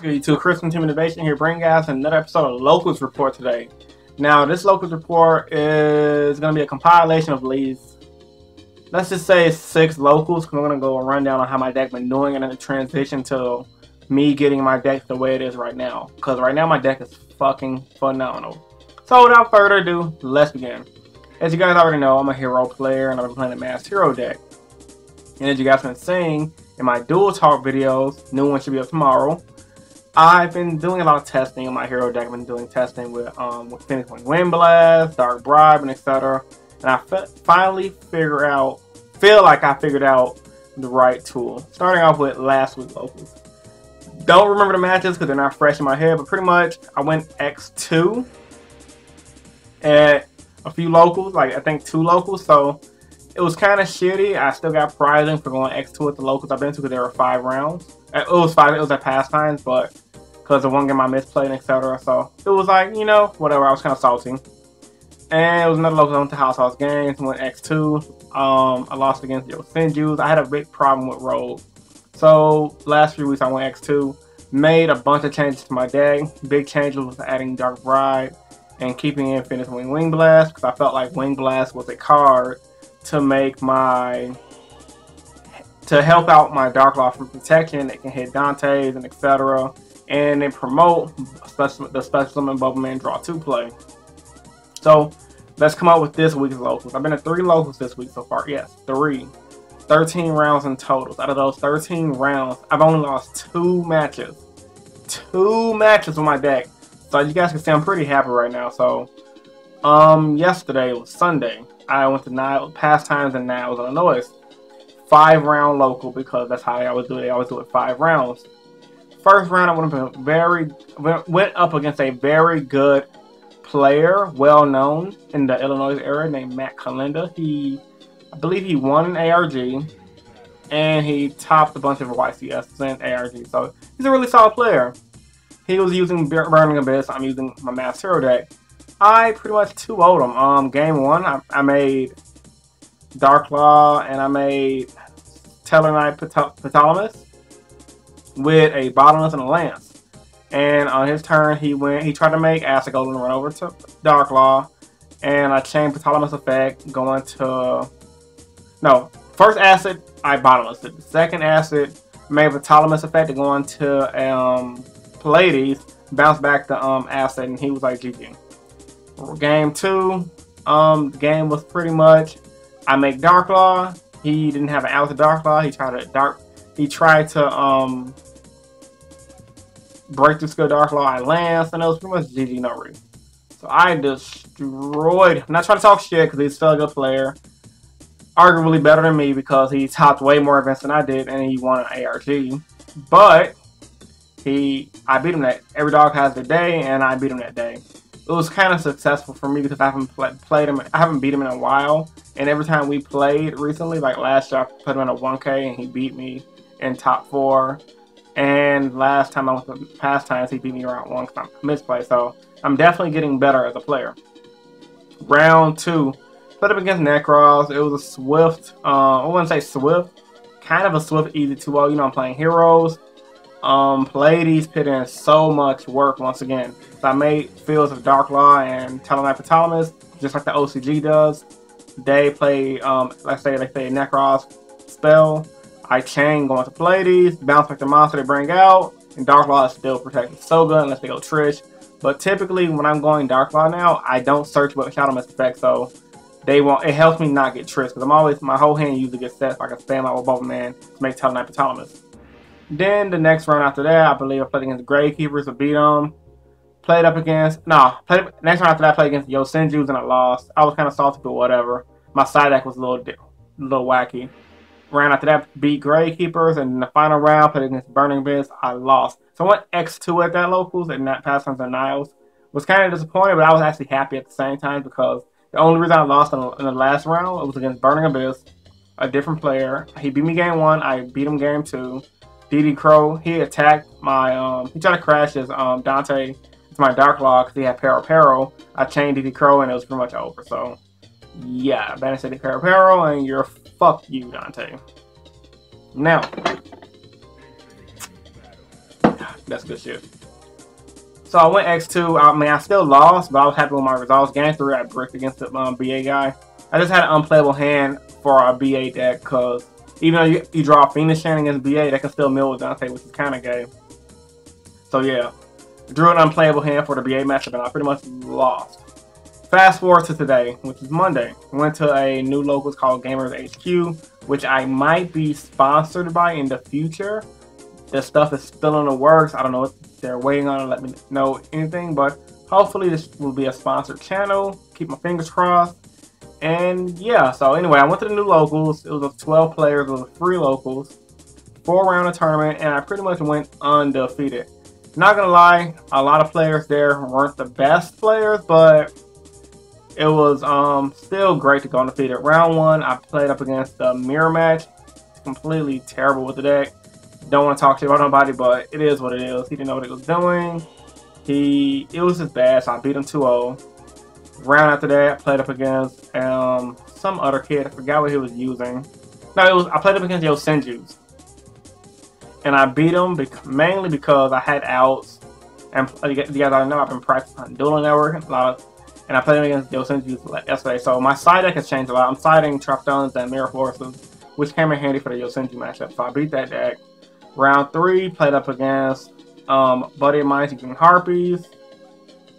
to Christmas Team Innovation here, bringing guys another episode of Locals Report today. Now, this Locals Report is going to be a compilation of leads. Let's just say 6 locals, because I'm going to go a rundown on how my deck been doing and then transition to me getting my deck the way it is right now. Because right now my deck is fucking phenomenal. So without further ado, let's begin. As you guys already know, I'm a hero player and I've been playing the Masked Hero deck. And as you guys have been seeing in my Dual Talk videos, new one should be up tomorrow, I've been doing a lot of testing on my hero deck. I've been doing testing with Phoenix Wind Blast, Dark Bribe, and etc. And I finally feel like I figured out the right tool. Starting off with last week's locals. Don't remember the matches because they're not fresh in my head, but pretty much I went X2 at a few locals, like I think 2 locals, so it was kind of shitty. I still got prizing for going X2 at the locals I've been to because there were 5 rounds. It was at pastimes, but because of one game I misplayed and etc. So it was like, you know, whatever, I was kind of salty. And it was another local I went to House House Games, went X2. I lost against Yosenju's. I had a big problem with Rogue. So last few weeks I went X2, made a bunch of changes to my deck. Big changes was adding Dark Bribe and keeping in Phoenix Wing Blast because I felt like Wing Blast was a card to make to help out my Dark Law from protection. It can hit Dante's and etc. And then promote the Special Summon Bubbleman Draw 2 play. So let's come up with this week's locals. I've been at 3 locals this week so far. Yes, 3. 13 rounds in total. Out of those 13 rounds, I've only lost 2 matches. 2 matches with my deck. So you guys can see I'm pretty happy right now. So yesterday was Sunday. I went to Pastimes in Niles, Illinois. 5-round local because that's how I always do it. I always do it 5 rounds. First round I went up against a very good player, well known in the Illinois area, named Matt Kalinda. I believe he won an ARG and he topped a bunch of YCS and ARG. So he's a really solid player. He was using Burning Abyss. I'm using my Masked Hero deck. I pretty much 2-0'd him. Game 1, I made Dark Law and I made Tellarknight Ptolemy with a Bottomless and a Lance. And on his turn, he tried to make Acid Golem run over to Dark Law, and I chained Ptolemy effect going to first Acid I Bottomless it. The second Acid made Ptolemy effect to go into Pleiades, bounce back the Acid, and he was like GG. Game 2, the game was pretty much I make Dark Law. He didn't have an out to Dark Law. He tried to break the skill Dark Law. I Lance, and it was pretty much GG no re. So I destroyed. I'm not trying to talk shit because he's still a good player, arguably better than me because he topped way more events than I did, and he won an ARG. But I beat him that every dog has their day, and I beat him that day. It was kind of successful for me because I haven't played him. I haven't beat him in a while, and every time we played recently, like last year, I put him in a 1K and he beat me in top 4. And last time I went to Pastimes, he beat me around 1 because I misplayed. So I'm definitely getting better as a player. Round 2, put up against Necros. It was a swift. I wouldn't say swift, kind of a swift, easy 2-0. You know, I'm playing heroes. Pleiades put in so much work once again. So I made Fields of Dark Law and Tellarknight Ptolemy, just like the OCG does. They play, let's say they play a Necros spell. I chain going to Pleiades, bounce back the monster they bring out, and Dark Law is still protected. So good unless they go Trish. But typically when I'm going Dark Law now, I don't search with Shadow Mist effect, so it helps me not get Trish because my whole hand usually gets set so I can spam out with Bubbleman to make Tellarknight Ptolemy. Then the next round after that, I believe I played against Gravekeepers to beat them. Next round after that, I played against Yosenju's and I lost. I was kind of salty, but whatever. My side deck was a little wacky. Round after that, beat Gravekeepers, and in the final round, played against Burning Abyss, I lost. So I went X2 at that locals and not Pastimes and Niles. Was kind of disappointed, but I was actually happy at the same time because the only reason I lost in the last round was against Burning Abyss, a different player. He beat me game 1, I beat him game 2. DD Crow, he attacked my, he tried to crash his Dante to my Dark Law because he had Pero. I chained DD Crow and it was pretty much over. So, yeah, banished the Pero and you're fuck you, Dante. Now, That's good shit. So I went X2. I mean, I still lost, but I was happy with my results. Game 3, I bricked against the BA guy. I just had an unplayable hand for our BA deck, because even though you draw Phoenix Chain against BA, they can still mill with Dante, which is kind of gay. So yeah, drew an unplayable hand for the BA matchup, and I pretty much lost. Fast forward to today, which is Monday. Went to a new locals called Gamers HQ, which I might be sponsored by in the future. This stuff is still in the works. I don't know if they're waiting on to let me know anything, but hopefully this will be a sponsored channel. Keep my fingers crossed. And yeah, so anyway, I went to the new locals. It was a 12 players, it was a free locals, 4-round tournament, and I pretty much went undefeated. Not gonna lie, a lot of players there weren't the best players, but it was still great to go undefeated. Round 1, I played up against the mirror match. Completely terrible with the deck. Don't want to talk shit about nobody, but it is what it is. He didn't know what he was doing. It was just bad, so I beat him 2-0. Round after that, I played up against some other kid. I forgot what he was using. No, I played up against Yosenju's. And I beat him mainly because I had outs. And you guys already know I've been practicing on Dueling Network and I played him against Yosenju's yesterday. So my side deck has changed a lot. I'm siding Trapstones and Mirror Forces, which came in handy for the Yosenju matchup. So I beat that deck. Round 3, played up against buddy of mine using Harpies.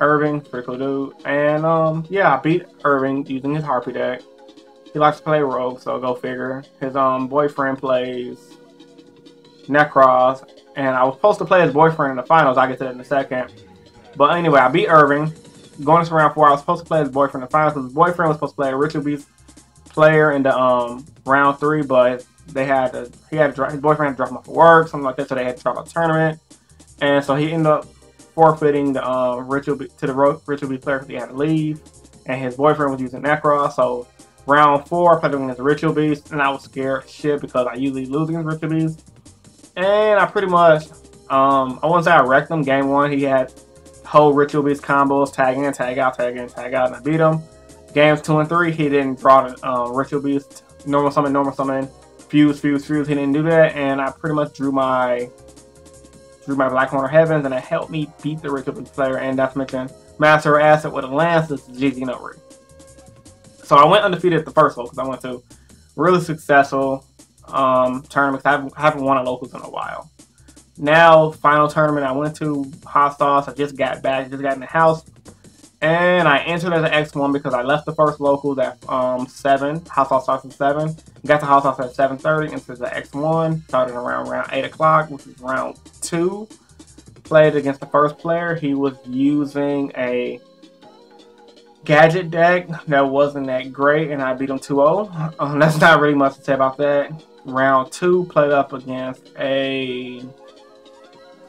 Irving, pretty cool dude. And yeah, I beat Irving using his Harpy deck. He likes to play Rogue, so go figure. His boyfriend plays Necros, and I was supposed to play his boyfriend in the finals. I'll get to that in a second. But anyway, I beat Irving. Going into round 4, I was supposed to play his boyfriend in the finals, because his boyfriend was supposed to play a Ritual Beast player in the round 3, but his boyfriend had to drop him off of work, something like that, so they had to drop a tournament. And so he ended up forfeiting the Ritual Beast player because he had to leave, and his boyfriend was using Necros. So round 4, I played against the Ritual Beast, and I was scared shit because I usually lose against Ritual Beast. And I pretty much, I wouldn't say I wrecked him. Game 1, he had whole Ritual Beast combos, tag in, tag out, tag in, tag out, and I beat him. Games 2 and 3, he didn't draw the Ritual Beast, normal summon, fuse. He didn't do that, and I pretty much drew my Black Horner Heavens, and it helped me beat the Ritual Beast player, and that's mentioned Master Asset with a Lance. This is GG Notary. So I went undefeated at the first locals. I went to really successful tournaments. I haven't won a locals in a while. Now, final tournament I went to, Hot Sauce. I just got back, just got in the house, and I entered as an X1 because I left the first locals at 7. Hot Sauce starts at 7. Got to Hot Sauce at 7:30, entered the X1. Started around 8 o'clock, which is round 2. Played against the first player. He was using a gadget deck that wasn't that great, and I beat him 2-0. That's not really much to say about that. Round 2, played up against the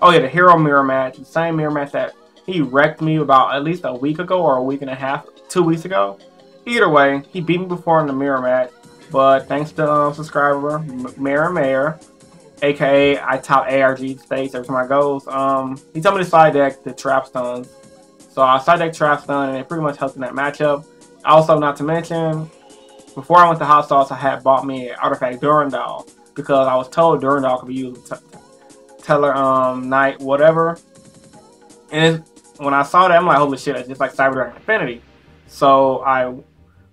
Hero Mirror match. The same mirror match that he wrecked me about at least a week ago, or a week and a half, 2 weeks ago. Either way, he beat me before in the mirror match, but thanks to subscriber Mayor, aka I top ARG states every time I goes. He told me to side deck the Trapstones. So I side deck Trapstone, and it pretty much helped in that matchup. Also, not to mention, before I went to Hot Sauce, I had bought me an artifact Durandal, because I was told Durandal could be used Teller Knight, whatever. And when I saw that, I'm like, holy shit, it's just like Cyber Dragon Infinity. So I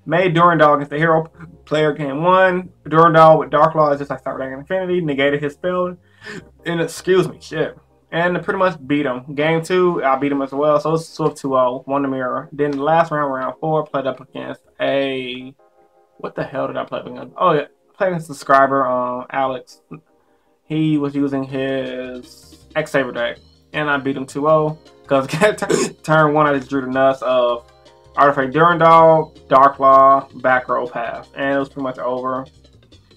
made Durandal against the hero player game 1. Durandal with Dark Law is just like Cyber Dragon Infinity, negated his spell, and excuse me, shit. And pretty much beat him. Game 2, I beat him as well, so it's Swift 2-0, won the mirror. Then the last round 4, played up against what the hell did I play against? Oh yeah, played against subscriber, Alex. He was using his X-Saber deck, and I beat him 2-0, because turn 1, I just drew the nuts of Artifact Durandal, Dark Law, back row path, and it was pretty much over.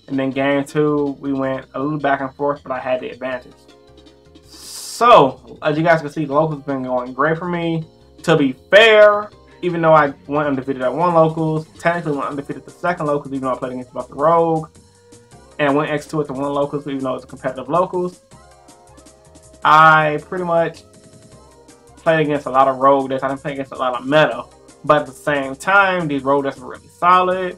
And then game 2, we went a little back and forth, but I had the advantage. So, as you guys can see, the locals have been going great for me. To be fair, even though I went undefeated at 1 locals, technically went undefeated at the 2nd locals, even though I played against the Rogue, and went X2 at the 1 locals, even though it's competitive locals. I pretty much played against a lot of Rogue decks. I didn't play against a lot of meta, but at the same time, these Rogue decks are really solid,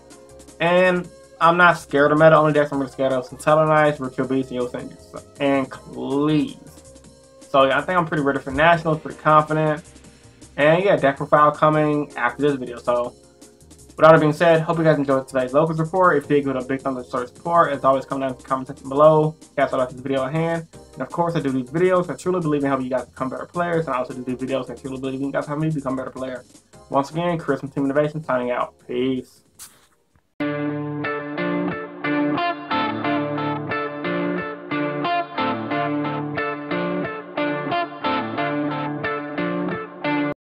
and I'm not scared of meta. Only decks I'm really scared of is Teller Knights, Ritual Beast, and Yosenju, and Cleave. So yeah, I think I'm pretty ready for nationals, pretty confident. And yeah, deck profile coming after this video. So with all that being said, hope you guys enjoyed today's locals report. If you did, give it a big thumbs up to show support. As always, comment down in the comment section below. Guys, I like this video at hand. And of course, I do these videos. I truly believe in helping you guys become better players. And I also do these videos and truly believe in you guys helping me become better players. Once again, Chris from Team Innovation signing out. Peace.